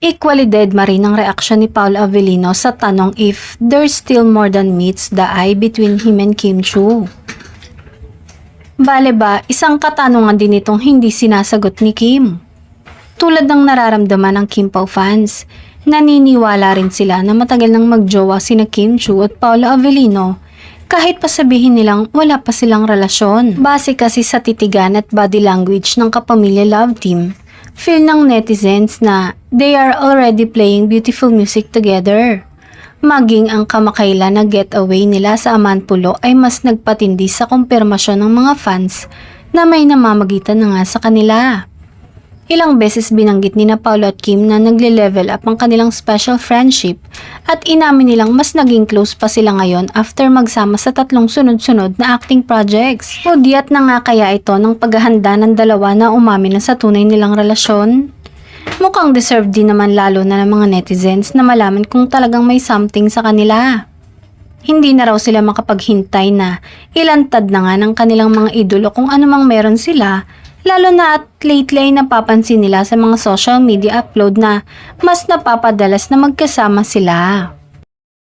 Equally deadma rin ang reaksyon ni Paolo Avellino sa tanong if there's still more than meets the eye between him and Kim Chiu. Bale ba, isang katanungan din itong hindi sinasagot ni Kim. Tulad ng nararamdaman ng Kim Pao fans, naniniwala rin sila na matagal nang magjowa sina Kim Chiu at Paolo Avellino kahit pa sabihin nilang wala pa silang relasyon. Base kasi sa titigan at body language ng kapamilya love team, feel ng netizens na they are already playing beautiful music together. Maging ang kamakailan na getaway nila sa Amanpulo ay mas nagpatindi sa kumpirmasyon ng mga fans na may namamagitan na nga sa kanila. Ilang beses binanggit ni na Paolo at Kim na nagle-level up ang kanilang special friendship at inamin nilang mas naging close pa sila ngayon after magsama sa 3 sunod-sunod na acting projects. Hudyat na nga kaya ito ng paghahanda ng dalawa na umamin na sa tunay nilang relasyon? Mukhang deserve din naman lalo na ng mga netizens na malaman kung talagang may something sa kanila. Hindi na raw sila makapaghintay na ilantad na nga ng kanilang mga idolo kung anumang meron sila, lalo na at lately ay napapansin nila sa mga social media upload na mas napapadalas na magkasama sila.